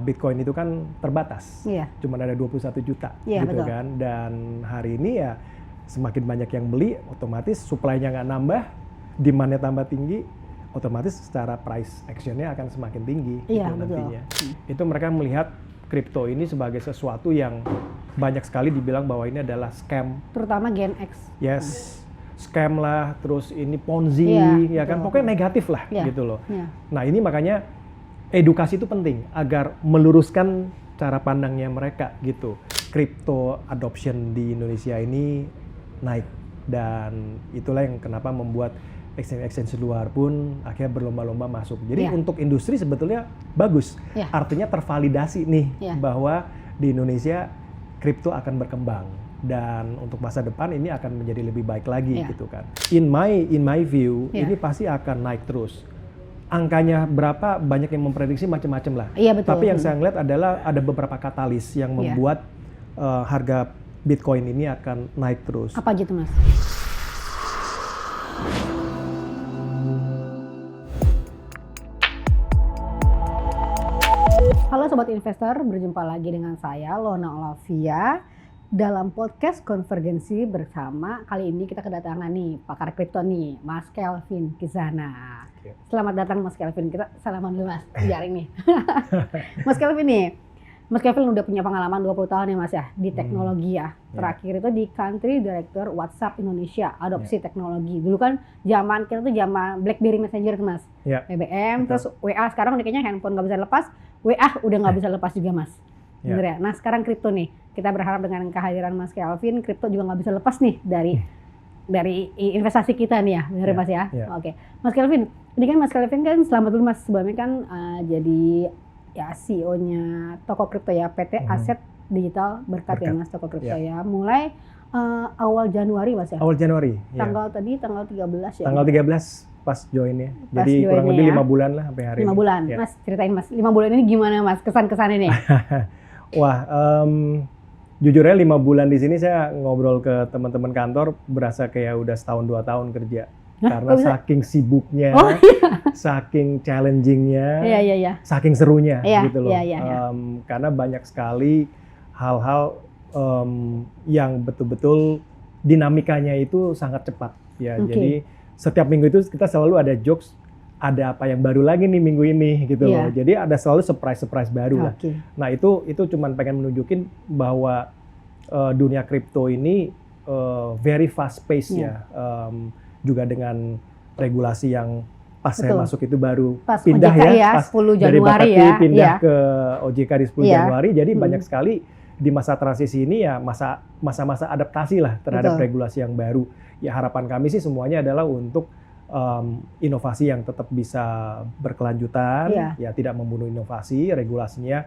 Bitcoin itu kan terbatas, cuma ada 21 juta gitu betul. kan. Dan hari ini ya semakin banyak yang beli, otomatis supply-nya nggak nambah, demand-nya tambah tinggi, otomatis secara price action-nya akan semakin tinggi gitu nantinya. Itu mereka melihat kripto ini sebagai sesuatu yang banyak sekali dibilang bahwa ini adalah scam. Terutama Gen X. Yes, scam lah, terus ini Ponzi, ya kan, pokoknya negatif lah gitu loh. Nah ini makanya edukasi itu penting agar meluruskan cara pandangnya mereka gitu. Crypto adoption di Indonesia ini naik dan itulah yang kenapa membuat exchange luar pun akhirnya berlomba-lomba masuk. Jadi untuk industri sebetulnya bagus, artinya tervalidasi nih bahwa di Indonesia kripto akan berkembang dan untuk masa depan ini akan menjadi lebih baik lagi gitu kan. In my view ini pasti akan naik terus. Angkanya berapa banyak yang memprediksi macam-macam lah. Tapi yang saya ngeliat adalah ada beberapa katalis yang membuat harga Bitcoin ini akan naik terus. Apa aja tuh Mas? Halo Sobat Investor, berjumpa lagi dengan saya Lona Olavia dalam podcast Konvergensi bersama. Kali ini kita kedatangan nih pakar kripto nih, Mas Kelvin Kizana. Selamat datang Mas Kelvin, kita salaman dulu Mas, jaring nih. Mas Kelvin nih, Mas Kelvin udah punya pengalaman 20 tahun ya Mas ya di teknologi ya. Terakhir itu di Country Director WhatsApp Indonesia, adopsi teknologi. Dulu kan zaman kita tuh zaman BlackBerry Messenger tuh Mas, BBM, terus WA. Sekarang kayaknya handphone nggak bisa lepas, WA udah nggak bisa lepas juga Mas. Bener ya? Nah sekarang kripto nih, kita berharap dengan kehadiran Mas Kelvin, kripto juga nggak bisa lepas nih dari investasi kita nih ya, bener Mas ya? Oke. Mas Kelvin, ini kan Mas Kelvin kan selamat dulu Mas, sebelumnya kan jadi ya CEO-nya toko kripto ya, PT Aset Digital Berkat ya Mas, toko kripto ya. Mulai awal Januari Mas ya? Awal Januari. Tanggal 13 ya? Tanggal 13 pas joinnya. Jadi kurang lebih 5 bulan lah sampai hari 5 ini. 5 bulan. Mas ceritain Mas, 5 bulan ini gimana Mas kesan-kesannya nih? Wah, jujur aja 5 bulan di sini saya ngobrol ke teman-teman kantor berasa kayak udah setahun 2 tahun kerja. Karena saking sibuknya, saking challengingnya, saking serunya gitu loh. Karena banyak sekali hal-hal yang betul-betul dinamikanya itu sangat cepat ya. Jadi setiap minggu itu kita selalu ada jokes, ada apa yang baru lagi nih minggu ini gitu loh. Jadi ada selalu surprise baru lah. Nah itu cuman pengen menunjukin bahwa dunia kripto ini very fast pace ya. Juga dengan regulasi yang pas saya masuk itu baru pas pindah OJK ya, pas 10 Januari dari Bapeti ya, pindah ke OJK di 10 Januari, jadi banyak sekali di masa transisi ini ya masa-masa adaptasi lah terhadap regulasi yang baru. Ya harapan kami sih semuanya adalah untuk inovasi yang tetap bisa berkelanjutan, ya tidak membunuh inovasi, regulasinya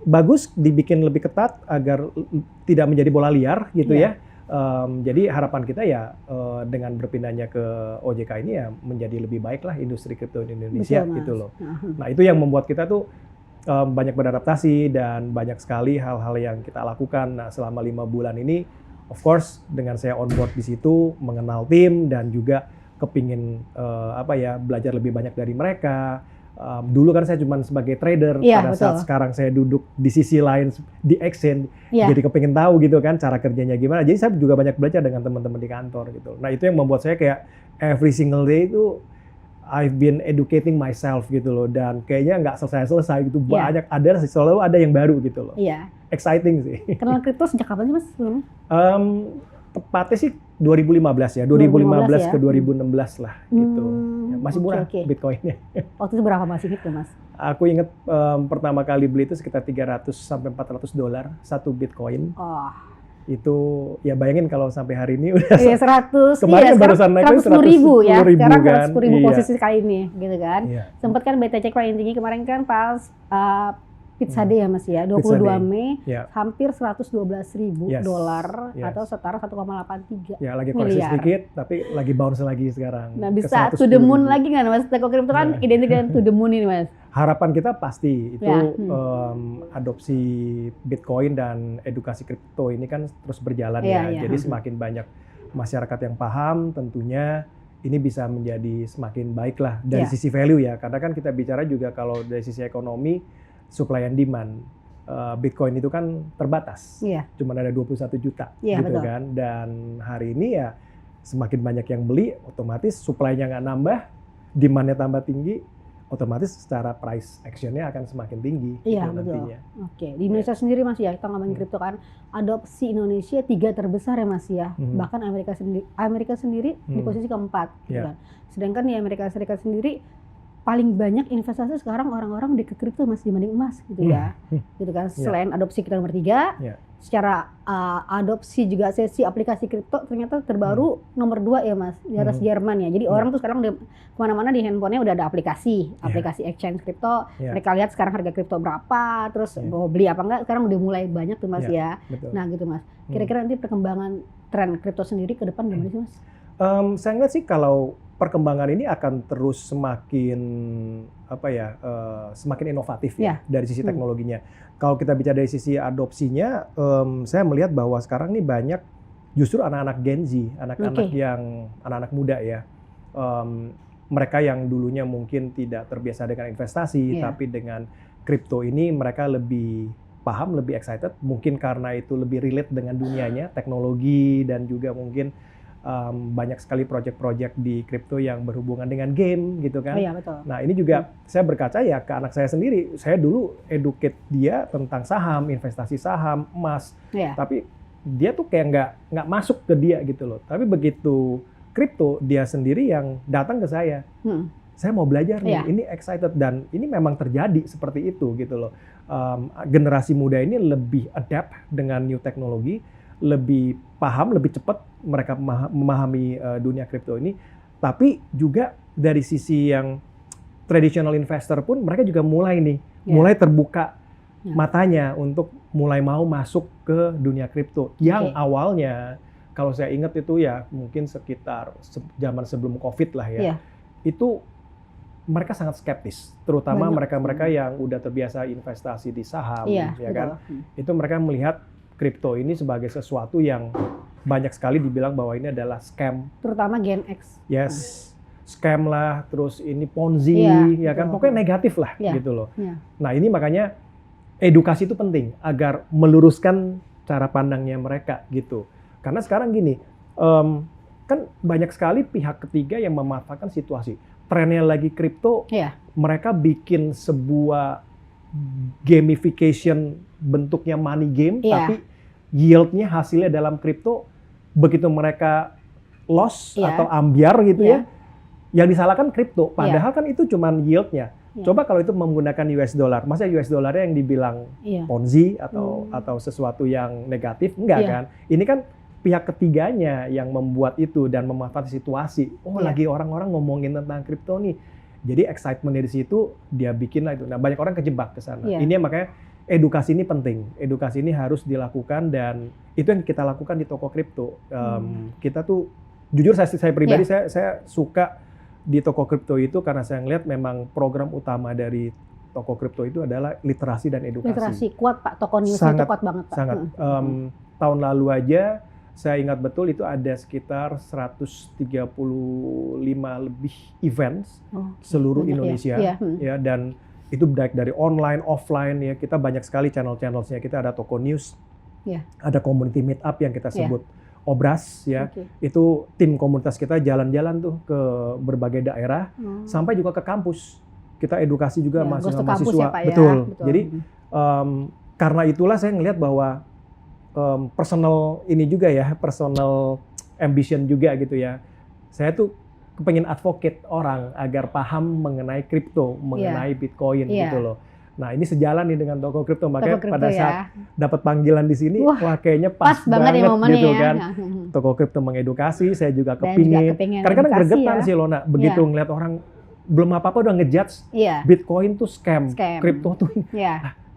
bagus, dibikin lebih ketat agar tidak menjadi bola liar gitu ya. Jadi harapan kita ya dengan berpindahnya ke OJK ini ya menjadi lebih baik lah industri kripto di Indonesia gitu loh. Nah itu yang membuat kita tuh banyak beradaptasi dan banyak sekali hal-hal yang kita lakukan. Nah selama 5 bulan ini, of course dengan saya on board di situ, mengenal tim dan juga kepingin belajar lebih banyak dari mereka. Dulu kan saya cuma sebagai trader, pada saat sekarang saya duduk di sisi lain di exchange, jadi kepingin tahu gitu kan cara kerjanya gimana. Jadi saya juga banyak belajar dengan teman-teman di kantor gitu. Nah itu yang membuat saya kayak every single day itu I've been educating myself gitu loh, dan kayaknya nggak selesai gitu, banyak selalu ada yang baru gitu loh. Exciting sih. Kenal kripto sejak kapan sih Mas sebelumnya? Tepatnya sih 2015 ya, 2015 ke 2016 lah gitu. Masih murah Bitcoinnya. Waktu itu berapa Mas inget tuh Mas? Aku inget pertama kali beli itu sekitar 300 sampai 400 dolar satu Bitcoin. Itu ya bayangin kalau sampai hari ini udah 100. Kemarin barusan naik 110.000 ya. Sekarang kan? 110.000 posisi kali ini gitu kan. Sempat kan BTC paling tinggi kemarin kan pas Pizza Day ya Mas ya, 22 Mei, hampir 112.000 dolar atau setara 1,83 ya, lagi koreksi sedikit, tapi lagi bounce lagi sekarang. Nah bisa to the moon lagi nggak Mas? Toko kripto kan identik dengan to the moon ini Mas. Harapan kita pasti itu adopsi Bitcoin dan edukasi kripto ini kan terus berjalan ya. Jadi semakin banyak masyarakat yang paham, tentunya ini bisa menjadi semakin baik lah dari sisi value ya. Karena kan kita bicara juga kalau dari sisi ekonomi, supply and demand. Bitcoin itu kan terbatas, cuma ada 21 juta gitu betul. kan. Dan hari ini ya semakin banyak yang beli, otomatis supply-nya nggak nambah, demand-nya tambah tinggi, otomatis secara price action-nya akan semakin tinggi. Iya, betul. Nantinya. Oke, di Indonesia sendiri Mas ya, kita ngomongin kripto kan, adopsi Indonesia 3 terbesar ya Mas ya. Bahkan Amerika sendiri di posisi keempat. Gitu kan. Sedangkan di Amerika Serikat sendiri paling banyak investasi sekarang orang-orang di ke kripto Mas dibanding emas gitu ya. Gitu kan. Selain adopsi kita nomor 3, secara adopsi juga sesi aplikasi kripto ternyata terbaru nomor 2 ya Mas, di atas Jerman ya. Jadi orang tuh sekarang kemana-mana di handphonenya udah ada aplikasi exchange kripto. Mereka lihat sekarang harga kripto berapa, terus mau beli apa enggak, sekarang udah mulai banyak tuh Mas ya. Betul. Nah gitu Mas. Kira-kira nanti perkembangan tren kripto sendiri ke depan gimana sih Mas? Saya ngeliat sih kalau perkembangan ini akan terus semakin semakin inovatif ya dari sisi teknologinya. Kalau kita bicara dari sisi adopsinya, saya melihat bahwa sekarang nih banyak justru anak-anak Gen Z, anak-anak muda ya. Mereka yang dulunya mungkin tidak terbiasa dengan investasi, tapi dengan kripto ini mereka lebih paham, lebih excited. Mungkin karena itu lebih relate dengan dunianya, teknologi, dan juga mungkin banyak sekali proyek-proyek di kripto yang berhubungan dengan game gitu kan. Betul. Nah ini juga saya berkaca ya ke anak saya sendiri. Saya dulu educate dia tentang saham, investasi saham, emas. Tapi dia tuh kayak nggak masuk ke dia gitu loh. Tapi begitu kripto, dia sendiri yang datang ke saya. Saya mau belajar nih, ini excited, dan ini memang terjadi seperti itu gitu loh. Generasi muda ini lebih adapt dengan new teknologi, lebih paham, lebih cepat mereka memahami dunia kripto ini. Tapi juga dari sisi yang traditional investor pun mereka juga mulai terbuka matanya untuk mulai mau masuk ke dunia kripto. Yang awalnya kalau saya ingat itu ya mungkin sekitar zaman sebelum COVID lah ya. Itu mereka sangat skeptis, terutama mereka-mereka yang udah terbiasa investasi di saham, kan? Itu mereka melihat kripto ini sebagai sesuatu yang banyak sekali dibilang bahwa ini adalah scam. Terutama Gen X. Scam lah, terus ini Ponzi, ya kan? Pokoknya negatif lah, gitu loh. Nah ini makanya edukasi itu penting agar meluruskan cara pandangnya mereka gitu. Karena sekarang gini, kan banyak sekali pihak ketiga yang memanfaatkan situasi. Trennya lagi kripto, mereka bikin sebuah gamification bentuknya money game, tapi yieldnya hasilnya dalam kripto, begitu mereka loss atau ambiar gitu yang disalahkan kripto, padahal kan itu cuman yieldnya. Coba kalau itu menggunakan US dollar, masa US dollarnya yang dibilang Ponzi atau sesuatu yang negatif, enggak kan? Ini kan pihak ketiganya yang membuat itu dan memanfaatkan situasi. Lagi orang-orang ngomongin tentang kripto nih. Jadi excitement dari situ dia bikin lah itu. Nah banyak orang kejebak ke sana. Ini makanya edukasi ini penting. Edukasi ini harus dilakukan dan itu yang kita lakukan di toko kripto. Kita tuh jujur saya pribadi saya suka di toko kripto itu karena saya ngeliat memang program utama dari toko kripto itu adalah literasi dan edukasi. Literasi kuat Pak, toko news itu kuat banget Pak. Sangat. Tahun lalu aja saya ingat betul itu ada sekitar 135 lebih events seluruh Indonesia ya, dan itu baik dari online, offline ya, kita banyak sekali channel-channelsnya. Kita ada toko news, ada community meet up yang kita sebut Obras ya. Itu tim komunitas kita jalan-jalan tuh ke berbagai daerah sampai juga ke kampus. Kita edukasi juga mahasiswa-mahasiswa. Betul. Jadi karena itulah saya ngelihat bahwa personal ini juga ya, personal ambition juga gitu ya. Saya tuh kepengen advocate orang agar paham mengenai kripto, mengenai Bitcoin gitu loh. Nah ini sejalan nih dengan toko kripto, makanya pada saat dapat panggilan di sini, wah kayaknya pas banget gitu kan. Toko kripto mengedukasi, saya juga kepingin. Karena kan gregetan sih Lona, begitu ngeliat orang belum apa-apa udah ngejudge Bitcoin tuh scam. Kripto tuh.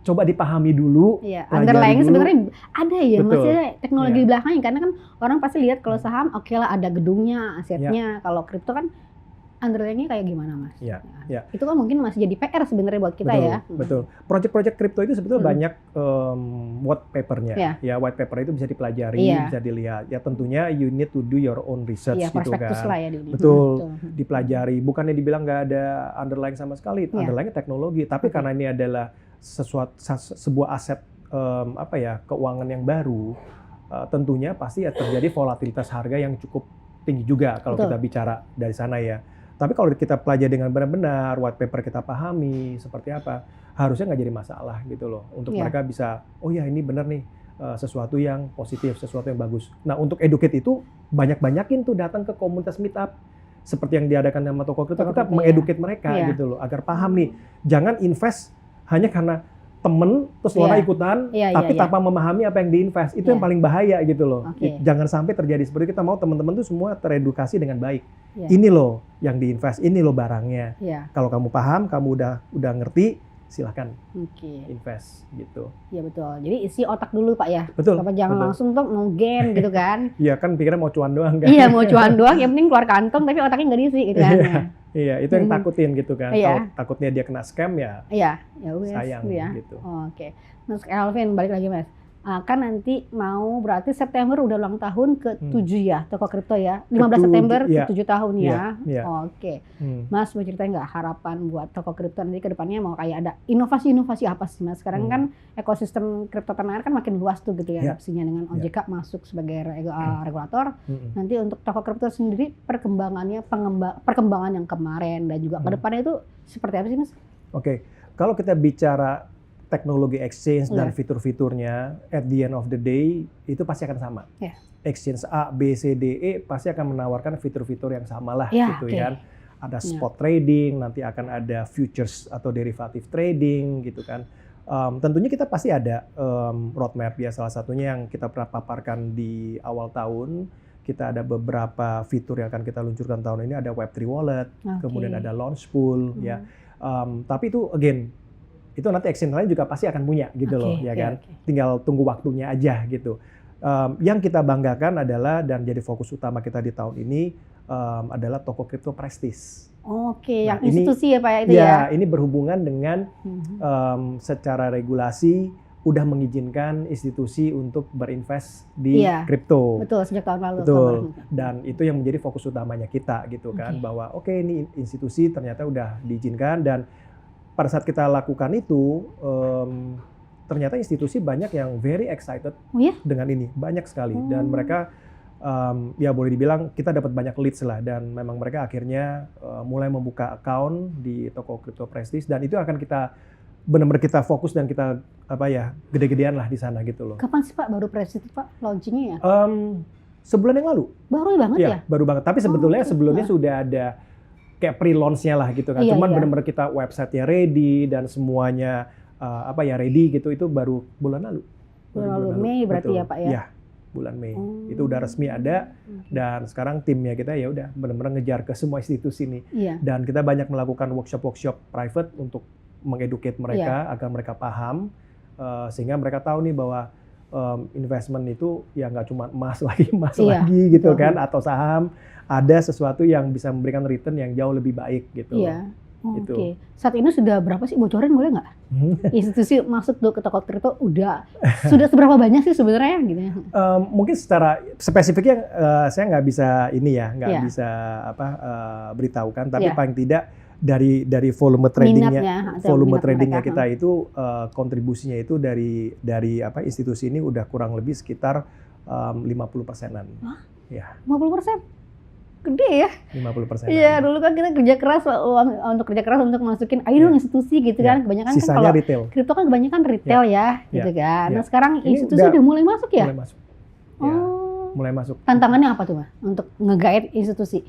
Coba dipahami dulu. Underlying sebenarnya ada ya, maksudnya teknologi di belakangnya, karena kan orang pasti lihat kalau saham oke lah ada gedungnya, asetnya. Kalau kripto kan underlying-nya kayak gimana, Mas? Ya, Nah, ya. itu kan mungkin masih jadi PR sebenarnya buat kita Betul, ya. betul. Project-project kripto itu sebetulnya banyak white paper-nya. Iya. Ya, white paper itu bisa dipelajari, Iya. bisa dilihat. Ya tentunya you need to do your own research Iya, gitu prospektus kan. lah ya di ini. Betul, dipelajari. Bukannya dibilang nggak ada underlying sama sekali, Iya. underlying teknologi. Tapi Oke. karena ini adalah sebuah aset keuangan yang baru, tentunya pasti terjadi volatilitas harga yang cukup tinggi juga kalau Betul. kita bicara dari sana ya. Tapi kalau kita pelajari dengan benar-benar, white paper kita pahami seperti apa, harusnya nggak jadi masalah gitu loh. Untuk Iya. mereka bisa, oh ya ini benar nih, sesuatu yang positif, sesuatu yang bagus. Nah untuk educate itu, banyak-banyakin tuh datang ke komunitas meetup. Seperti yang diadakan sama toko kripto, kita Iya. mengeducate mereka Iya. gitu loh, agar paham nih. Jangan invest hanya karena temen, terus Iya. Lona ikutan, Iya, tapi iya. tanpa memahami apa yang diinvest. Itu Iya. yang paling bahaya gitu loh. Oke. Jangan sampai terjadi seperti itu. Kita mau teman-teman tuh semua teredukasi dengan baik. Iya. Ini loh yang diinvest, ini loh barangnya. Iya. Kalau kamu paham, kamu udah ngerti, silahkan Oke. invest gitu. Iya betul. Jadi isi otak dulu Pak ya. Betul. Apa jangan betul. langsung tuh mau gain gitu kan. Iya kan pikirnya mau cuan doang kan. Iya mau cuan doang, yang penting keluar kantong tapi otaknya nggak diisi gitu kan. Iya, itu yang takutin gitu kan. Iya. Kalau takutnya dia kena scam ya Iya, ya wes. sayang Ya. gitu. Oke. Mas Kelvin balik lagi Mas. Kan nanti mau berarti September udah ulang tahun ke-7 ya toko kripto ya. 15 Ke-7, September iya. ke-7 tahun ya. Iya. Oke. Hmm. Mas mau ceritain nggak harapan buat toko kripto nanti ke depannya mau kayak ada inovasi-inovasi apa sih Mas? Sekarang kan ekosistem kripto tanah air kan makin luas tuh gitu ya Iya. opsinya dengan OJK masuk sebagai regulator. Mm-mm. Nanti untuk toko kripto sendiri perkembangannya perkembangan yang kemarin dan juga ke depannya itu seperti apa sih Mas? Oke, kalau kita bicara teknologi exchange dan Iya. fitur-fiturnya, at the end of the day itu pasti akan sama. Iya. Exchange A, B, C, D, E pasti akan menawarkan fitur-fitur yang sama lah Iya, gitu oke. kan. Ada spot trading, nanti akan ada futures atau derivative trading gitu kan. Tentunya kita pasti ada roadmap ya, salah satunya yang kita pernah paparkan di awal tahun. Kita ada beberapa fitur yang akan kita luncurkan tahun ini, ada Web3 Wallet, kemudian ada Launch Pool ya. Tapi itu again, itu nanti exchange lain juga pasti akan punya gitu loh ya kan. Tinggal tunggu waktunya aja gitu. Yang kita banggakan adalah dan jadi fokus utama kita di tahun ini adalah toko kripto prestis. Oke, Nah, yang institusi ya Pak itu ya. Ya, ini berhubungan dengan secara regulasi udah mengizinkan institusi untuk berinvest di kripto. Betul, sejak tahun lalu. Betul. Dan itu yang menjadi fokus utamanya kita gitu kan, bahwa oke, ini institusi ternyata udah diizinkan, dan pada saat kita lakukan itu ternyata institusi banyak yang very excited dengan ini, banyak sekali, dan mereka ya boleh dibilang kita dapat banyak leads lah, dan memang mereka akhirnya mulai membuka account di toko kripto prestis, dan itu akan kita benar-benar kita fokus dan kita gede-gedean lah di sana gitu loh. Kapan sih Pak baru prestis Pak launchingnya ya? Sebulan yang lalu. Baru banget ya? Baru banget. Tapi sebetulnya sebelumnya sudah ada kayak pre-launch-nya lah gitu kan. Cuman benar-benar kita website-nya ready dan semuanya ready gitu, itu baru bulan lalu. Bulan lalu Mei berarti ya Pak ya? Iya, bulan Mei. Itu udah resmi ada, dan sekarang timnya kita ya udah benar-benar ngejar ke semua institusi nih. Dan kita banyak melakukan workshop-workshop private untuk mengeducate mereka agar mereka paham, sehingga mereka tahu nih bahwa investment itu ya nggak cuma emas lagi gitu kan, atau saham, ada sesuatu yang bisa memberikan return yang jauh lebih baik gitu. Oke. Saat ini sudah berapa sih, bocorin boleh nggak? Institusi masuk ke toko kripto sudah seberapa banyak sih sebenarnya gitu? Mungkin secara spesifiknya saya nggak bisa bisa beritahukan, tapi paling tidak dari volume tradingnya kita itu kontribusinya itu dari institusi ini udah kurang lebih sekitar 50%-an. Ya. 50%? Gede ya? 50%. Iya, dulu kan kita kerja keras untuk masukin dong institusi gitu kan. Kebanyakan sisanya kan kalau retail. Kripto kan kebanyakan retail gitu kan. Nah, sekarang institusi udah mulai masuk ya? Mulai masuk. Mulai masuk. Tantangannya apa tuh, Mas? Untuk nge-guide institusi?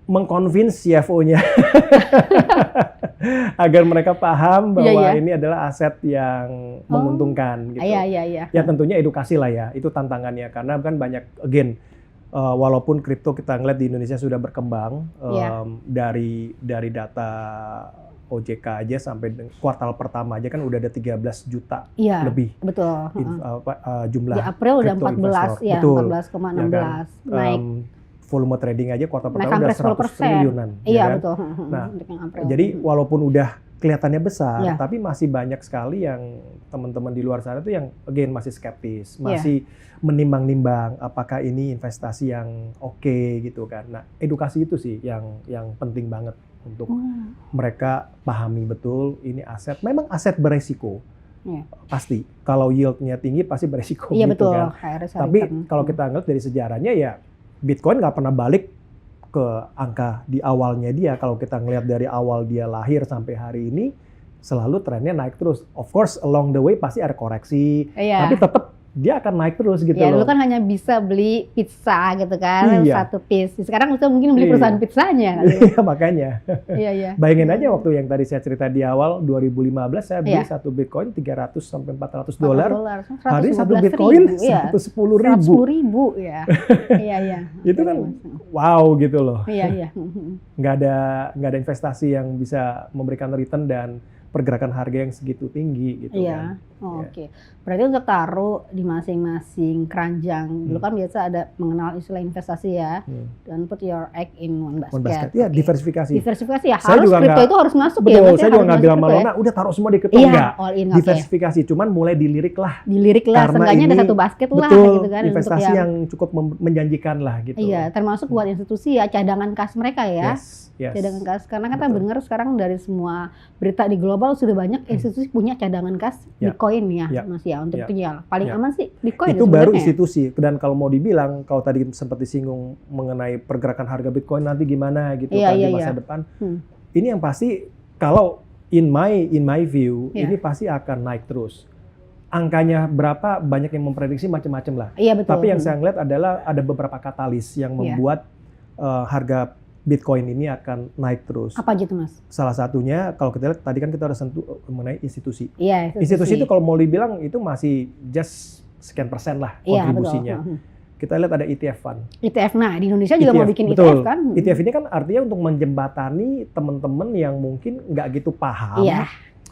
Mengconvince CFO-nya agar mereka paham bahwa ini adalah aset yang menguntungkan gitu. Iya. Ya tentunya edukasi lah ya, itu tantangannya, karena kan banyak walaupun kripto kita ngeliat di Indonesia sudah berkembang dari data OJK aja sampai kuartal pertama aja kan udah ada 13 juta lebih. Betul. Jumlah di April udah 14 14,16 naik. volume trading aja kuartal naik pertama udah hampir 100 triliunan. Iya, ya kan? betul. Nah, Untuk yang April. jadi walaupun udah kelihatannya besar, Iya. tapi masih banyak sekali yang teman-teman di luar sana tuh yang again masih skeptis, masih menimbang-nimbang apakah ini investasi yang oke gitu kan. Nah, edukasi itu sih yang penting banget untuk mereka pahami betul ini aset. Memang aset beresiko. Iya. Pasti. Kalau yieldnya tinggi pasti beresiko Iya, gitu betul. kan. Tapi kalau kita ngeliat dari sejarahnya ya Bitcoin nggak pernah balik ke angka di awalnya dia. Kalau kita ngelihat dari awal dia lahir sampai hari ini selalu trennya naik terus. Of course along the way pasti ada koreksi, Iya. tapi tetap dia akan naik terus gitu Ya, loh. dulu kan hanya bisa beli pizza gitu kan, Iya. satu piece. Sekarang bisa mungkin beli perusahaan pizzanya. Iya, makanya. Iya, iya. Bayangin aja waktu yang tadi saya cerita di awal 2015 saya beli Iya. satu Bitcoin 300 sampai 400 dolar. Hari ini 115.000, satu Bitcoin iya. 110.000. 110.000 ya. Iya, iya. Itu kan wow gitu loh. Iya, iya. Nggak ada investasi yang bisa memberikan return dan pergerakan harga yang segitu tinggi gitu Iya. kan. Oh, Ya. oke. Berarti untuk taruh di masing-masing keranjang. Dulu kan biasa ada mengenal istilah investasi ya. Dan put your egg in one basket. One basket. Ya, Oke. diversifikasi. Diversifikasi ya. Saya Harus juga kripto nggak- itu harus masuk ya. Betul, Berarti saya juga harus nggak masuk bilang sama kripto ya. Lona, udah taruh semua di kripto. Iya, Enggak. all in. Oke. Diversifikasi, cuman mulai dilirik lah. Dilirik lah, Karena seenggaknya ada ini satu basket lah betul, gitu kan. investasi untuk yang cukup menjanjikan lah gitu. Iya, termasuk buat institusi ya, cadangan kas mereka ya. Yes. Cadangan kas, karena kita Betul. dengar sekarang dari semua berita di global sudah banyak institusi punya cadangan kas Ya. Bitcoin ya, Ya. Mas ya, untuk Ya. itu ya. Paling Ya. aman sih Bitcoin Itu ya baru sebenarnya. institusi. Dan kalau mau dibilang, kalau tadi sempat disinggung mengenai pergerakan harga Bitcoin nanti gimana gitu Iya, kan iya, di masa iya. depan. Hmm. Ini yang pasti kalau in my view Iya. ini pasti akan naik terus. Angkanya berapa banyak yang memprediksi macam-macam lah. Iya, betul. Tapi yang saya ngeliat adalah ada beberapa katalis yang Iya. membuat harga Bitcoin ini akan naik terus. Apa aja tuh, Mas? Salah satunya kalau kita lihat tadi kan kita udah sentuh mengenai institusi. Iya, Institusi itu kalau mau dibilang itu masih just sekian persen lah iya, kontribusinya. betul. Kita lihat ada ETF fund. ETF. Nah, di Indonesia juga mau bikin betul. ETF kan? ETF ini kan artinya untuk menjembatani teman-teman yang mungkin nggak gitu paham. Iya.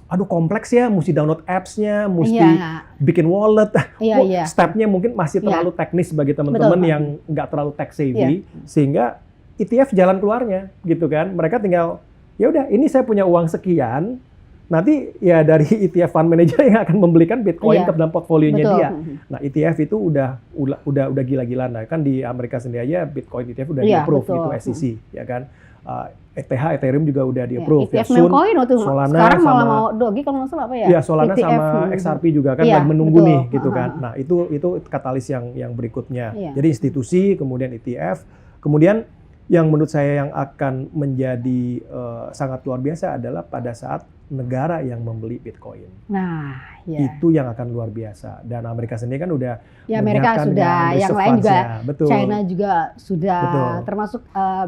Aduh kompleks ya, mesti download apps-nya, mesti Iya. bikin wallet. Iya, Wah, iya. Step-nya mungkin masih terlalu teknis bagi teman-teman Betul. yang nggak terlalu tech savvy, Iya. sehingga ETF jalan keluarnya gitu kan. Mereka tinggal ya udah ini saya punya uang sekian, nanti ya dari ETF fund manager yang akan membelikan Bitcoin Iya. ke dalam portfolionya Betul. dia. Nah, ETF itu udah gila-gilaan. Nah, kan di Amerika sendiri aja Bitcoin ETF udah Iya, di-approve betul. gitu SEC ya kan. ETH Ethereum juga udah Iya, di-approve ya. ETF memcoin waktu Solana sekarang malah sama- mau Doge kalau nggak salah apa ya? Iya, Solana ETF. sama XRP juga kan Iya, lagi menunggu betul. nih gitu Aha. kan. Nah, itu katalis yang berikutnya. Iya. Jadi institusi, kemudian ETF, kemudian yang menurut saya yang akan menjadi sangat luar biasa adalah pada saat negara yang membeli Bitcoin. Nah, ya. Itu yang akan luar biasa. Dan Amerika sendiri kan udah Ya Amerika menyiapkan sudah, dengan yang reserve lain juga, funds-nya. Betul. China juga sudah, Betul. termasuk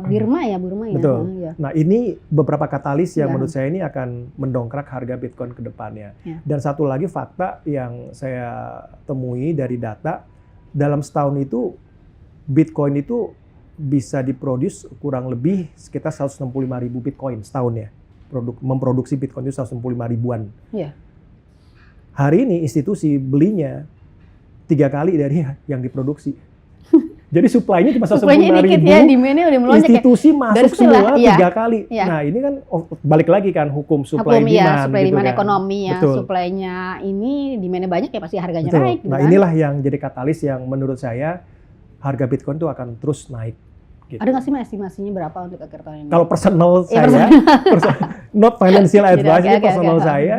Burma ya. Betul. Ya. Nah, ini beberapa katalis yang Ya. menurut saya ini akan mendongkrak harga Bitcoin ke depannya. Ya. Dan satu lagi fakta yang saya temui dari data, dalam setahun itu Bitcoin itu bisa diproduce kurang lebih sekitar 165.000 Bitcoin setahun ya. Memproduksi Bitcoin itu 165 ribuan. Iya. Hari ini institusi belinya 3 kali dari yang diproduksi. Jadi supply-nya cuma 165 Supply-nya dikit ribu. ya, demand-nya udah melonjak ya. Institusi masuk Dari situlah, semua iya. 3 kali. Iya. Nah ini kan balik lagi kan hukum supply Hukum demand. ya, supply gitu demand kan. ekonomi ya, Betul. supply-nya ini demand-nya banyak ya pasti harganya Betul. naik. Gitu Nah kan. inilah yang jadi katalis yang menurut saya harga Bitcoin itu akan terus naik. Gitu. Ada nggak sih estimasinya berapa untuk akhir tahun ini? Kalau personal Iya, saya, not financial advice, Oke, ini oke, personal oke. saya,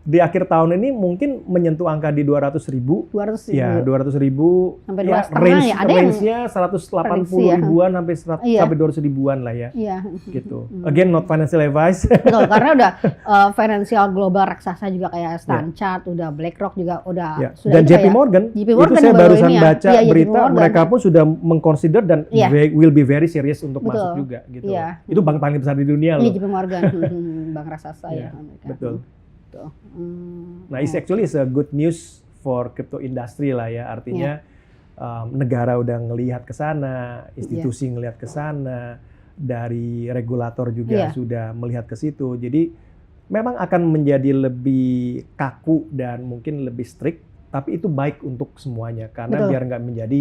di akhir tahun ini mungkin menyentuh angka di 200.000. 200 Ya, 200.000. Sampai Ya, 2,5 ya. Ada yang range-nya 180 prediksi ya. ribuan sampai Iya. sampai 200 ribuan lah ya. Iya. Gitu. Again, not financial advice. Betul, karena udah financial global raksasa juga kayak Stanchart, udah BlackRock juga udah Ya. sudah Dan juga JP ya. Morgan, JP Morgan itu saya baru barusan ini ya. baca Iya, JP berita, Morgan. mereka pun sudah mengconsider dan Iya. will be very serious untuk Betul. masuk juga gitu. Iya. Itu bank paling besar di dunia Iya, loh. JP Morgan, bank raksasa Iya, ya Amerika. betul. Betul. Nah, it's actually a good news for crypto industry lah ya. Artinya negara udah ngelihat ke sana, institusi ngelihat ke sana, dari regulator juga Iya. sudah melihat ke situ. Jadi memang akan menjadi lebih kaku dan mungkin lebih strict, tapi itu baik untuk semuanya karena Betul. biar nggak menjadi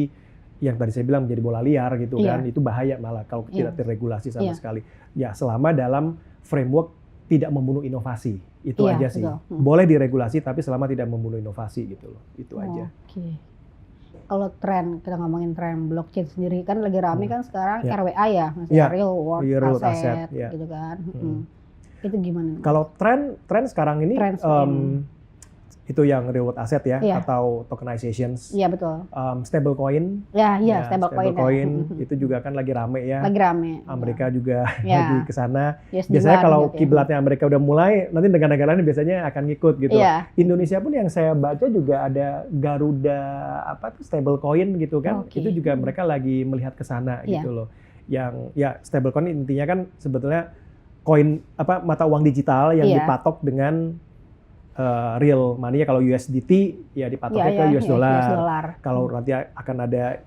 yang tadi saya bilang menjadi bola liar gitu Iya. kan, itu bahaya malah kalau Iya. tidak diregulasi sama Iya. sekali. Ya selama dalam framework tidak membunuh inovasi, itu Iya, aja sih. betul. Boleh diregulasi tapi selama tidak membunuh inovasi gitu loh, itu aja. Oke. Kalau tren, kita ngomongin tren blockchain sendiri kan lagi rame kan sekarang Ya. RWA ya, maksudnya Ya, real world real world asset, asset, ya. gitu kan. Itu gimana? Kalau tren sekarang ini Tren sekarang. itu yang real world asset ya, Iya. atau tokenizations, Iya betul. stablecoin. Ya, Ya, stablecoin. stablecoin itu juga kan lagi rame ya. Lagi rame. Amerika juga Ya. lagi ke sana. USD Biasanya kalau gitu ya. kiblatnya Amerika udah mulai, nanti negara-negara lain biasanya akan ngikut gitu. Iya. Indonesia pun yang saya baca juga ada Garuda stablecoin gitu kan. Oke. Itu juga mereka lagi melihat ke sana Iya. gitu loh. Yang ya stablecoin intinya kan sebetulnya koin mata uang digital yang Iya. dipatok dengan real money-nya. Kalau USDT ya dipatoknya Iya, ke iya, US dollar. US dollar. Kalau nanti akan ada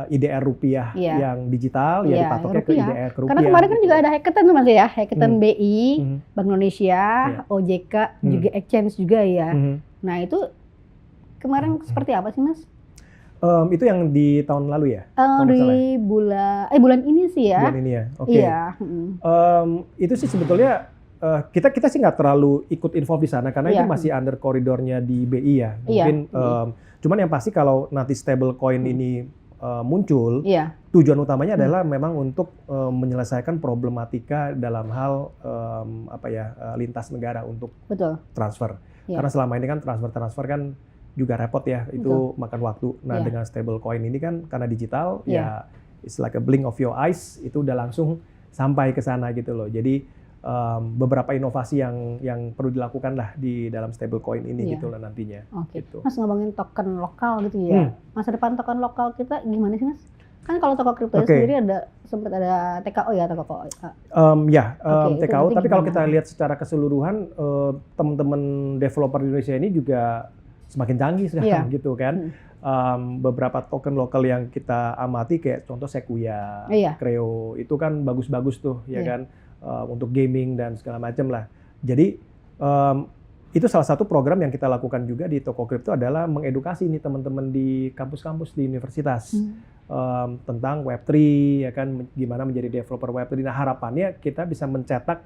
IDR rupiah Iya. yang digital ya Iya, dipatoknya ke rupiah. IDR ke rupiah. Karena kemarin kan gitu. juga ada hackathon tuh Mas ya, hackathon BI, Mhm. Bank Indonesia, Iya. OJK, juga exchange juga ya. Mhm. Nah itu kemarin seperti apa sih Mas? Itu yang di tahun lalu ya? Kalau nggak salah Di bulan ini sih ya. bulan ini ya. Oke. Iya. Itu sih sebetulnya kita sih nggak terlalu ikut involve di sana karena Iya. itu masih under koridornya di BI ya. Iya. Mungkin cuman yang pasti kalau nanti stablecoin ini muncul, Iya. tujuan utamanya adalah memang untuk menyelesaikan problematika dalam hal lintas negara untuk Betul. transfer. Iya. Karena selama ini kan transfer kan juga repot ya, itu makan waktu. Nah, Iya. dengan stablecoin ini kan karena digital Iya. ya it's like a blink of your eyes, itu udah langsung sampai ke sana gitu loh. Jadi beberapa inovasi yang perlu dilakukan lah di dalam stablecoin ini Iya. gitu lah nantinya. Oke. Gitu. Mas ngomongin token lokal gitu ya. Masa depan token lokal kita gimana sih Mas? Kan kalau toko kripto Oke. sendiri sempat ada TKO ya, TKO. Oke, itu TKO. nanti Tapi kalau gimana? kita lihat secara keseluruhan, teman-teman developer di Indonesia ini juga semakin canggih sekarang Iya. gitu kan. Beberapa token lokal yang kita amati kayak contoh Sequoia, Iya. Creo, itu kan bagus-bagus tuh ya Iya. kan, untuk gaming dan segala macam lah. Jadi itu salah satu program yang kita lakukan juga di Toko Kripto adalah mengedukasi nih teman-teman di kampus-kampus di universitas tentang Web3 ya kan, gimana menjadi developer Web3. Nah, harapannya kita bisa mencetak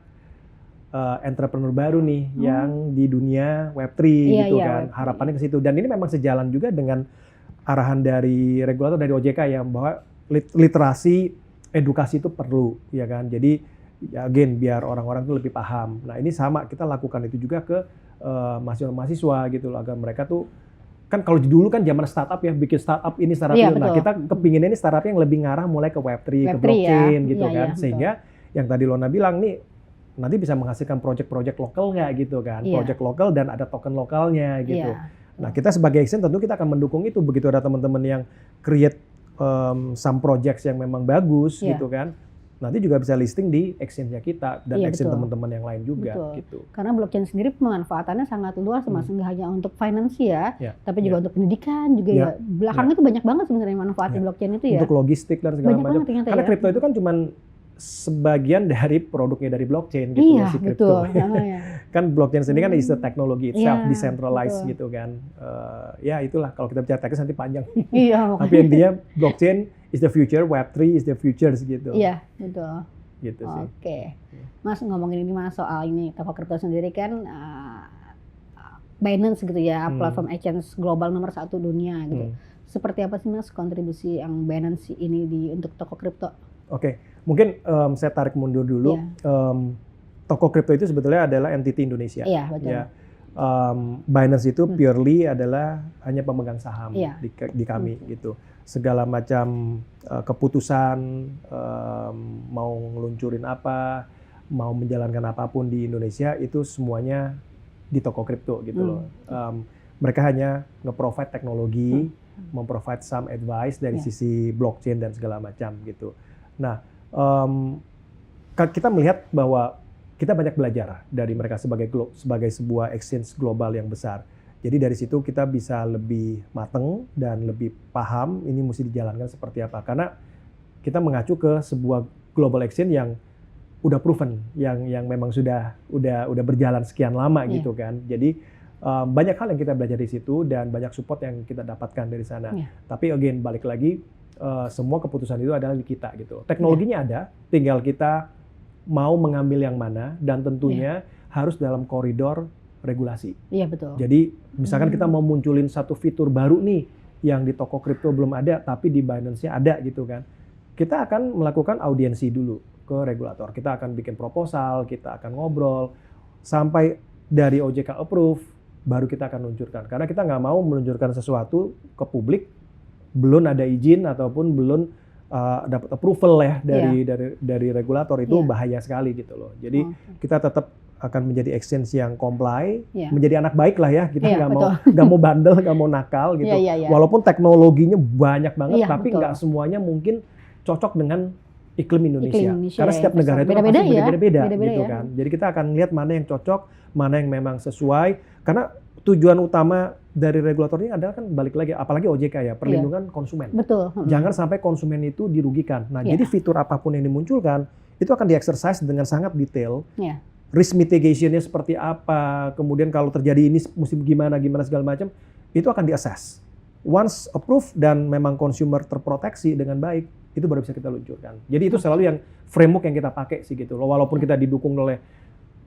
entrepreneur baru nih yang di dunia Web3 Iya, gitu iya, kan. Web3. Harapannya ke situ. Dan ini memang sejalan juga dengan arahan dari regulator dari OJK yang bahwa literasi edukasi itu perlu ya kan. Jadi ya again biar orang-orang itu lebih paham. Nah, ini sama kita lakukan itu juga ke mahasiswa-mahasiswa gitu loh, agar mereka tuh kan kalau dulu kan zaman startup ya, bikin startup ini startup Iya, itu. Nah, betul. kita kepinginnya ini startup yang lebih ngarah mulai ke Web3, ke Web3 blockchain ya. gitu Iya, kan. iya, Sehingga yang tadi Lona bilang nih nanti bisa menghasilkan project-project lokal nggak gitu kan. Iya. Project lokal dan ada token lokalnya gitu. Iya. Nah, kita sebagai exchange tentu kita akan mendukung itu begitu ada teman-teman yang create some projects yang memang bagus Iya. gitu kan. Nanti juga bisa listing di exchange-nya kita dan Iya, exchange betul. teman-teman yang lain juga Betul. gitu. Karena blockchain sendiri pemanfaatannya sangat luas, Mas. Nggak hanya untuk finance ya, Ya, tapi juga untuk pendidikan juga Ya. ya. Belakangnya itu banyak banget sebenarnya manfaat di Ya. blockchain itu ya. Untuk logistik dan segala Banyak macam. banget ternyata Karena ya. kripto itu kan cuman sebagian dari produknya dari blockchain gitu Iya, si kripto. betul. Ya. Kan blockchain sendiri kan is the technology itself, Iya, decentralized betul. gitu kan. Ya itulah kalau kita bicara teknis nanti panjang. Iya, Tapi intinya blockchain is the future, Web3 is the future gitu. iya, betul. Gitu sih. Oke. Mas ngomongin ini Mas soal ini toko kripto sendiri kan Binance gitu ya, platform exchange global nomor 1 dunia gitu. Seperti apa sih Mas kontribusi yang Binance ini untuk toko kripto? Oke, mungkin saya tarik mundur dulu. Iya. Toko kripto itu sebetulnya adalah entity Indonesia. Iya, betul. Ya. Binance itu purely adalah hanya pemegang saham Iya. di kami gitu. Segala macam keputusan mau ngeluncurin apa, mau menjalankan apapun di Indonesia itu semuanya di toko kripto gitu loh. Mereka hanya nge-provide teknologi, memprovide some advice dari Iya. sisi blockchain dan segala macam gitu. Nah, kita melihat bahwa kita banyak belajar dari mereka sebagai sebuah exchange global yang besar. Jadi dari situ kita bisa lebih mateng dan lebih paham ini mesti dijalankan seperti apa. Karena kita mengacu ke sebuah global exchange yang udah proven, yang memang sudah berjalan sekian lama Iya. gitu kan. Jadi banyak hal yang kita belajar di situ dan banyak support yang kita dapatkan dari sana. Tapi again balik lagi semua keputusan itu adalah di kita gitu. Teknologinya ada, tinggal kita mau mengambil yang mana dan tentunya harus dalam koridor regulasi. Iya betul. Jadi misalkan kita mau munculin satu fitur baru nih yang di toko kripto belum ada tapi di Binance-nya ada gitu kan. Kita akan melakukan audiensi dulu ke regulator. Kita akan bikin proposal, kita akan ngobrol sampai dari OJK approve baru kita akan luncurkan. Karena kita nggak mau meluncurkan sesuatu ke publik belum ada izin ataupun belum dapat approval ya dari regulator, itu bahaya sekali gitu loh. Jadi kita tetap akan menjadi exchange yang comply, menjadi anak baik lah ya. Kita nggak mau bandel, nggak mau nakal gitu. Walaupun teknologinya banyak banget, tapi nggak semuanya mungkin cocok dengan iklim Indonesia. Karena setiap negara itu beda-beda gitu kan. Jadi kita akan lihat mana yang cocok, mana yang memang sesuai. Karena tujuan utama dari regulator ini adalah kan balik lagi, apalagi OJK ya, perlindungan konsumen. Betul. Jangan sampai konsumen itu dirugikan. Nah, jadi fitur apapun yang dimunculkan itu akan di-exercise dengan sangat detail. Risk mitigation-nya seperti apa, kemudian kalau terjadi ini mesti gimana segala macam, itu akan di-assess. Once approved dan memang consumer terproteksi dengan baik, itu baru bisa kita luncurkan. Jadi itu selalu yang framework yang kita pakai sih gitu loh. Walaupun kita didukung oleh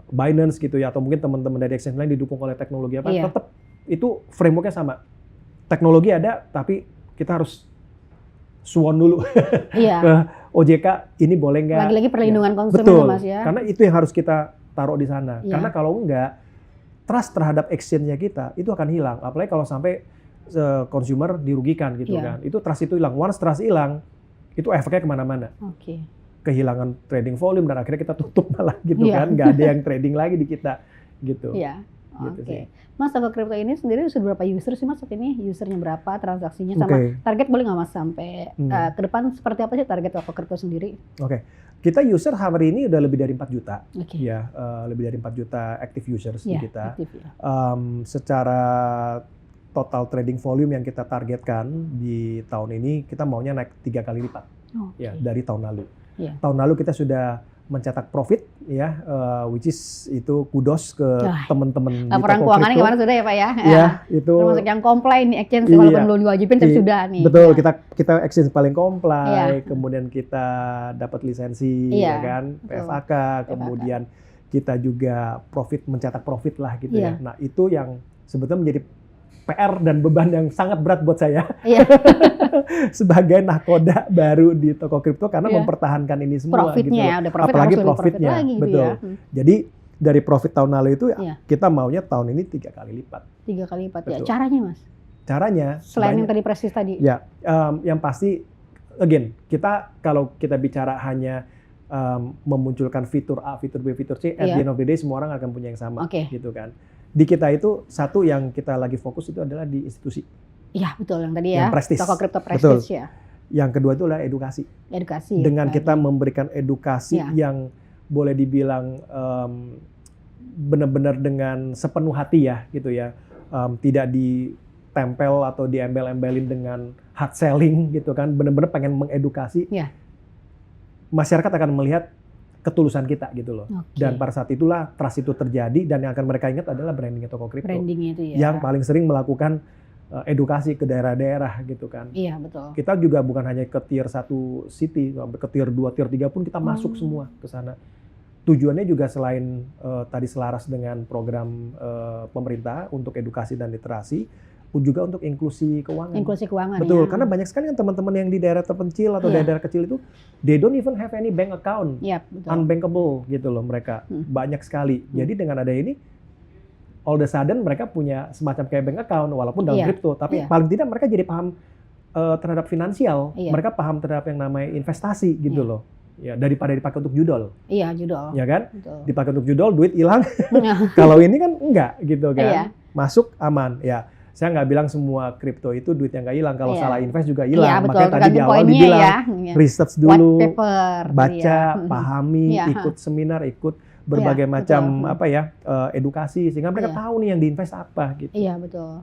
Binance gitu ya, atau mungkin teman-teman dari exchange lain didukung oleh teknologi apa, tetap itu frameworknya sama. Teknologi ada, tapi kita harus suwon dulu ke OJK, ini boleh nggak? Lagi-lagi perlindungan konsumen. Betul, Mas ya. Karena itu yang harus kita taruh di sana. Karena kalau enggak, trust terhadap exchange-nya kita itu akan hilang. Apalagi kalau sampai consumer dirugikan gitu kan. Itu trust itu hilang. Once trust hilang, itu efeknya kemana-mana. Kehilangan trading volume dan akhirnya kita tutup malah gitu kan. Nggak ada yang trading lagi di kita gitu. Gitu Mas, toko kripto ini sendiri sudah berapa user sih Mas saat ini? Usernya berapa, transaksinya sama target boleh nggak Mas sampai ke depan seperti apa sih target toko kripto sendiri? Kita user hari ini udah lebih dari 4 juta. Ya, lebih dari 4 juta active users di kita. Secara total trading volume yang kita targetkan di tahun ini, kita maunya naik 3 kali lipat dari tahun lalu. Tahun lalu kita sudah mencetak profit ya, which is itu kudos ke teman-teman di laporan toko keuangannya kripto. Kemarin sudah ya Pak ya? Itu termasuk yang comply nih exchange walaupun belum diwajibin tapi sudah nih. Betul, kita exchange paling comply, kemudian kita dapat lisensi ya kan, PFAK, kemudian kita juga mencetak profit lah gitu ya. Nah, itu yang sebetulnya menjadi PR dan beban yang sangat berat buat saya sebagai nahkoda baru di toko kripto karena mempertahankan ini semua profitnya, gitu. Apalagi profitnya, lagi, betul. Jadi dari profit tahun lalu itu kita maunya tahun ini 3 kali lipat. 3 kali lipat ya. Caranya Mas? Caranya selain yang tadi prestis tadi. Ya, yang pasti again kalau kita bicara hanya memunculkan fitur A, fitur B, fitur C, at the end of the day semua orang akan punya yang sama gitu kan. Di kita itu satu yang kita lagi fokus itu adalah di institusi. Iya betul, yang tadi ya. Prestis. Toko kripto prestis ya. Yang kedua itu adalah edukasi. Dengan kita memberikan edukasi yang boleh dibilang benar-benar dengan sepenuh hati ya gitu ya. Tidak ditempel atau diembel-embelin dengan hard selling gitu kan. Benar-benar pengen mengedukasi. Masyarakat akan melihat ketulusan kita gitu loh. Dan pada saat itulah trust itu terjadi dan yang akan mereka ingat adalah brandingnya toko kripto. Brandingnya itu ya. Yang paling sering melakukan edukasi ke daerah-daerah gitu kan. Iya betul. Kita juga bukan hanya ke tier 1 city, sampai ke tier 2, tier 3 pun kita masuk semua ke sana. Tujuannya juga selain tadi selaras dengan program pemerintah untuk edukasi dan literasi, juga untuk inklusi keuangan. Inklusi keuangan. Betul, karena banyak sekali kan teman-teman yang di daerah terpencil atau daerah kecil itu, they don't even have any bank account, unbankable gitu loh mereka, banyak sekali. Jadi dengan ada ini, all the sudden mereka punya semacam kayak bank account walaupun dalam kripto, tapi paling tidak mereka jadi paham terhadap finansial, mereka paham terhadap yang namanya investasi gitu loh. Ya, daripada dipakai untuk judol. Iya, judol. Ya kan? Betul. Dipakai untuk judol, duit hilang. Kalau ini kan enggak gitu kan. Masuk aman. Ya, saya nggak bilang semua kripto itu duit yang nggak hilang. Kalau salah invest juga hilang. Makanya tadi di awal dibilang research dulu, baca, pahami, ikut seminar, ikut berbagai macam edukasi sehingga mereka tahu nih yang diinvest apa gitu. Iya betul.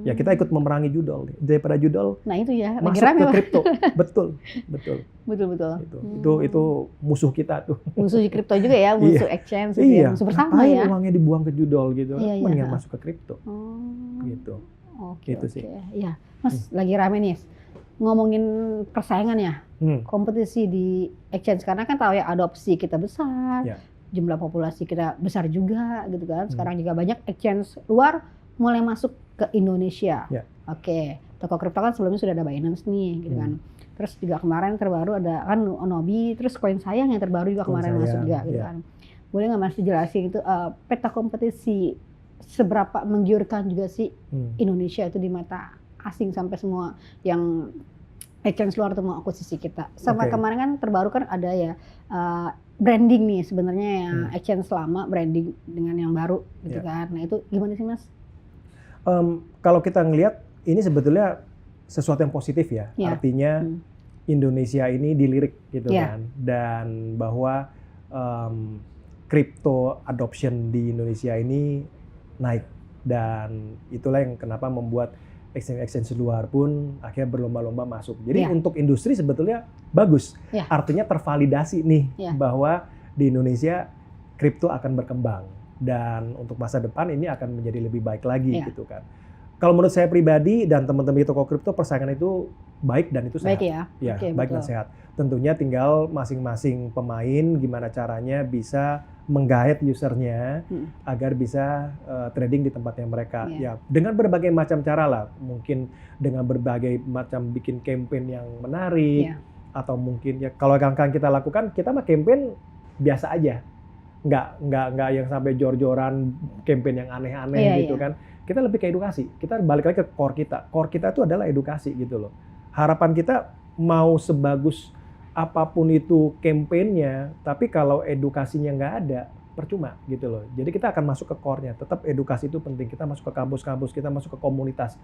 Ya kita ikut memerangi judol. Daripada judol, nah itu ya, lagi masuk rame ke Pak. kripto. Betul. Itu musuh kita tuh. Musuh di kripto juga ya, musuh exchange gitu ya, musuh bersama ngapain ya. uangnya dibuang ke judol gitu. Iya, Mendingan masuk ke kripto. Gitu. Oke. Sih. Iya, Mas lagi rame nih ngomongin persaingan ya, kompetisi di exchange karena kan tahu ya adopsi kita besar, jumlah populasi kita besar juga gitu kan. Sekarang juga banyak exchange luar mulai masuk ke Indonesia. Oke, toko kripto kan sebelumnya sudah ada Binance nih gitu kan. Terus juga kemarin terbaru ada kan Onobi, terus koin sayang yang terbaru juga kemarin masuk juga gitu kan. Boleh nggak Mas dijelasin itu peta kompetisi seberapa menggiurkan juga sih Indonesia itu di mata asing sampai semua yang exchange luar tuh mau akuisisi kita. Sama kemarin kan terbaru kan ada ya branding nih sebenarnya yang exchange lama branding dengan yang baru gitu kan. Nah itu gimana sih Mas? Kalau kita ngelihat ini sebetulnya sesuatu yang positif ya. Artinya Indonesia ini dilirik gitu kan. Dan bahwa crypto adoption di Indonesia ini naik. Dan itulah yang kenapa membuat exchange luar pun akhirnya berlomba-lomba masuk. Jadi untuk industri sebetulnya bagus. Artinya tervalidasi nih bahwa di Indonesia crypto akan berkembang. Dan untuk masa depan ini akan menjadi lebih baik lagi gitu kan. Kalau menurut saya pribadi dan teman-teman di toko kripto persaingan itu baik dan itu sehat. Baik dan sehat. Tentunya tinggal masing-masing pemain gimana caranya bisa menggait usernya agar bisa trading di tempatnya mereka. Ya dengan berbagai macam cara lah. Mungkin dengan berbagai macam bikin campaign yang menarik atau mungkin ya kalau yang akan kita lakukan kita mah campaign biasa aja. Nggak yang sampai jor-joran campaign yang aneh-aneh gitu kan. Kita lebih ke edukasi. Kita balik lagi ke core kita. Core kita itu adalah edukasi gitu loh. Harapan kita mau sebagus apapun itu campaign-nya, tapi kalau edukasinya nggak ada, percuma gitu loh. Jadi kita akan masuk ke core-nya. Tetap edukasi itu penting. Kita masuk ke kampus-kampus, kita masuk ke komunitas.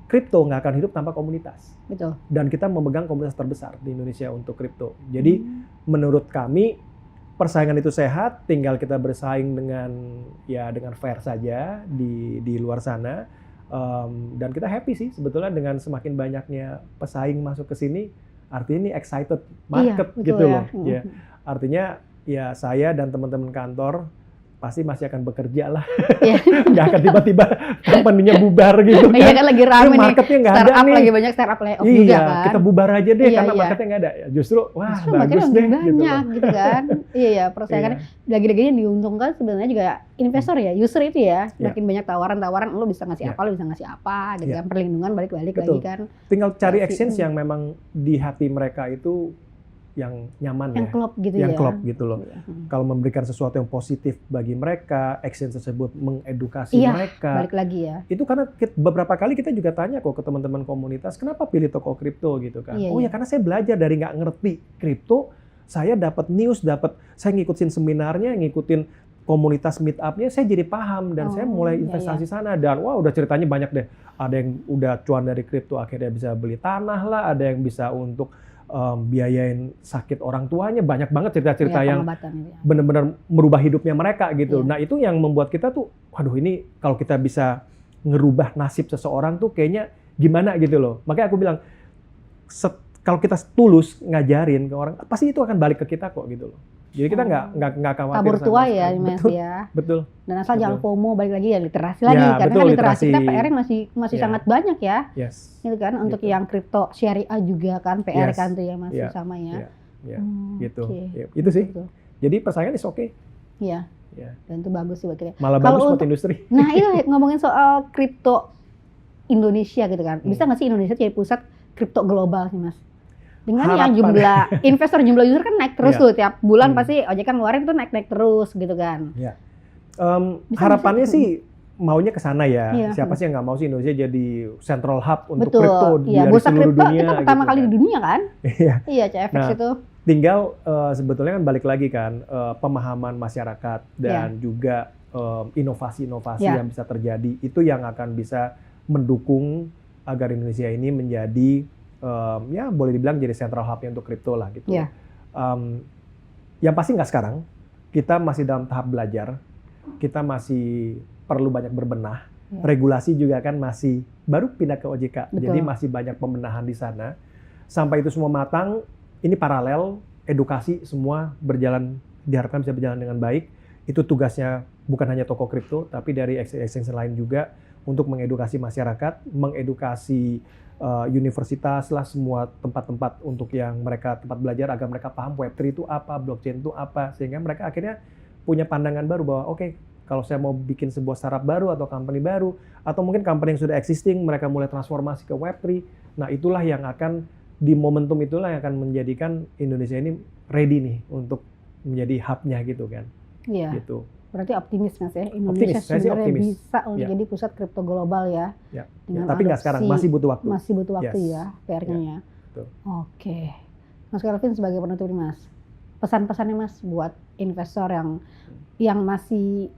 Kripto nggak akan hidup tanpa komunitas. Betul. Dan kita memegang komunitas terbesar di Indonesia untuk kripto. Jadi menurut kami persaingan itu sehat, tinggal kita bersaing dengan fair saja di luar sana, dan kita happy sih sebetulnya dengan semakin banyaknya pesaing masuk ke sini, artinya ini excited market gitu loh. Ya, artinya ya saya dan teman-teman kantor pasti masih akan bekerja lah, nggak akan tiba-tiba company-nya bubar gitu kan. Iya kan lagi rame nih, marketnya nggak ada nih. Lagi banyak startup layoff juga kan. Kita bubar aja deh karena marketnya nggak ada. Justru bagus deh banyak gitu kan. Iya persaingan lagi-lagi yang diuntungkan sebenarnya juga investor ya, user itu ya. Makin banyak tawaran-tawaran, lo bisa ngasih apa, lo bisa ngasih apa gitu kan. Perlindungan balik-balik lagi kan. Tinggal cari exchange yang memang di hati mereka itu yang nyaman yang klop gitu yang klop gitu loh. Kalau memberikan sesuatu yang positif bagi mereka, exchange tersebut mengedukasi mereka. Balik lagi ya. Itu karena beberapa kali kita juga tanya kok ke teman-teman komunitas, kenapa pilih toko kripto gitu kan? Ya karena saya belajar dari nggak ngerti kripto, saya dapat news, saya ngikutin seminarnya, ngikutin komunitas meetup-nya, saya jadi paham dan saya mulai investasi sana dan udah ceritanya banyak deh. Ada yang udah cuan dari kripto akhirnya bisa beli tanah lah, ada yang bisa untuk biayain sakit orang tuanya, banyak banget cerita-cerita yang benar-benar merubah hidupnya mereka gitu. Nah itu yang membuat kita tuh, waduh ini kalau kita bisa ngerubah nasib seseorang tuh kayaknya gimana gitu loh. Makanya aku bilang, kalau kita tulus ngajarin ke orang, pasti itu akan balik ke kita kok gitu loh. Jadi kita nggak khawatir. Tabur tua ya, Mas ya. Betul. Dan asal jangan FOMO, balik lagi ya literasi lagi. Karena kan literasi kita PR masih sangat banyak ya. Gitu kan, untuk yang kripto syariah juga kan PR kan tuh ya masih sama ya. Gitu. Itu sih. Betul. Jadi persaingan is oke. Iya. Dan itu bagus sih buat kita. Malah bagus buat industri. Nah itu ngomongin soal kripto Indonesia gitu kan. Bisa nggak sih Indonesia jadi pusat kripto global sih Mas? Dengan yang jumlah investor, jumlah user kan naik terus tuh tiap bulan pasti ojek kan ngeluarin tuh naik terus gitu kan. Harapannya sih maunya ke sana ya. Siapa sih yang nggak mau sih Indonesia jadi central hub untuk kripto di seluruh dunia. Itu pertama kali di dunia kan? Iya, CFX itu. Tinggal sebetulnya kan balik lagi kan pemahaman masyarakat dan juga inovasi-inovasi yang bisa terjadi itu yang akan bisa mendukung agar Indonesia ini menjadi boleh dibilang jadi central hub-nya untuk kripto lah gitu. Yang pasti nggak sekarang, kita masih dalam tahap belajar, kita masih perlu banyak berbenah, Regulasi juga kan masih baru pindah ke OJK, Betul. jadi masih banyak pembenahan di sana. Sampai itu semua matang, ini paralel edukasi semua berjalan, diharapkan bisa berjalan dengan baik. Itu tugasnya bukan hanya toko kripto, tapi dari exchange lain juga untuk mengedukasi masyarakat, mengedukasi universitas lah, semua tempat-tempat untuk yang mereka tempat belajar agar mereka paham Web3 itu apa, blockchain itu apa, sehingga mereka akhirnya punya pandangan baru bahwa oke, kalau saya mau bikin sebuah startup baru atau company baru, atau mungkin company yang sudah existing, mereka mulai transformasi ke Web3, nah itulah yang akan, di momentum itulah yang akan menjadikan Indonesia ini ready nih untuk menjadi hub-nya gitu kan. Iya. Gitu. Berarti optimis Mas ya, Indonesia sebenarnya bisa menjadi pusat kripto global ya. Ya. Tapi nggak sekarang, masih butuh waktu. Masih butuh waktu ya, PR-nya ya. Oke. Mas Kelvin sebagai penutup nih Mas, pesan-pesannya Mas buat investor yang masih,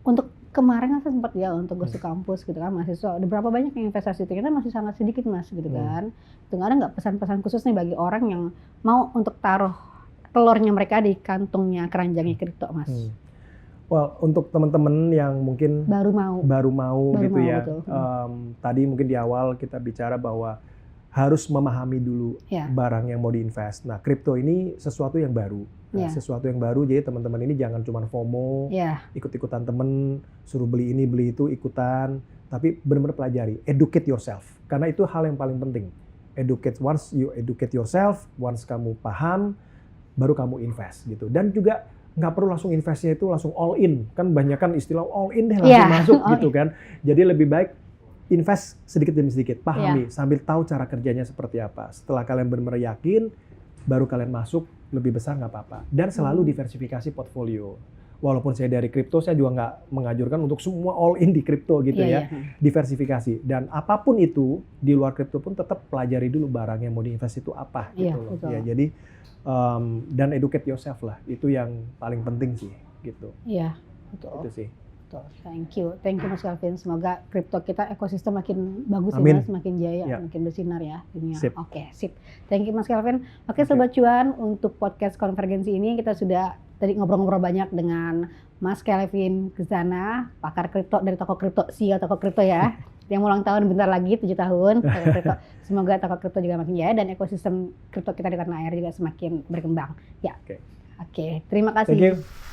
untuk kemarin kan sempat ya untuk Ghost to Campus gitu kan, mahasiswa, ada berapa banyak yang investasi itu, kita masih sangat sedikit Mas gitu kan. Itu ada nggak pesan-pesan khusus nih bagi orang yang mau untuk taruh telurnya mereka di kantongnya keranjangnya kripto Mas? Well, untuk teman-teman yang mungkin baru mau gitu ya, tadi mungkin di awal kita bicara bahwa harus memahami dulu barang yang mau diinvest. Nah, kripto ini sesuatu yang baru. Sesuatu yang baru, jadi teman-teman ini jangan cuma FOMO, ikut-ikutan temen, suruh beli ini, beli itu, ikutan. Tapi benar-benar pelajari, educate yourself. Karena itu hal yang paling penting. Once you educate yourself, once kamu paham, baru kamu invest gitu. Dan juga nggak perlu langsung investnya itu langsung all in. Kan banyak kan istilah all in deh langsung masuk gitu kan. Jadi lebih baik invest sedikit demi sedikit, pahami, sambil tahu cara kerjanya seperti apa. Setelah kalian benar-benar yakin, baru kalian masuk, lebih besar nggak apa-apa. Dan selalu diversifikasi portfolio. Walaupun saya dari kripto, saya juga nggak menganjurkan untuk semua all in di kripto gitu ya. Diversifikasi. Dan apapun itu, di luar kripto pun tetap pelajari dulu barang yang mau diinvest itu apa gitu loh. Ya, jadi, dan educate yourself lah. Itu yang paling penting sih gitu. Iya, betul. Itu sih. Thank you Mas Kelvin. Semoga kripto kita ekosistem makin bagus ya Mas, makin jaya, makin bersinar ya dunia. Oke, sip. Thank you Mas Kelvin. Oke, Sobat Cuan, untuk podcast konvergensi ini kita sudah tadi ngobrol-ngobrol banyak dengan Mas Kelvin Kizana, pakar kripto dari toko kripto, CEO toko kripto ya. Yang ulang tahun bentar lagi 7 tahun toko kripto. Semoga toko kripto juga makin jaya dan ekosistem kripto kita di tanah air juga semakin berkembang. Ya. Oke, terima kasih. Thank you.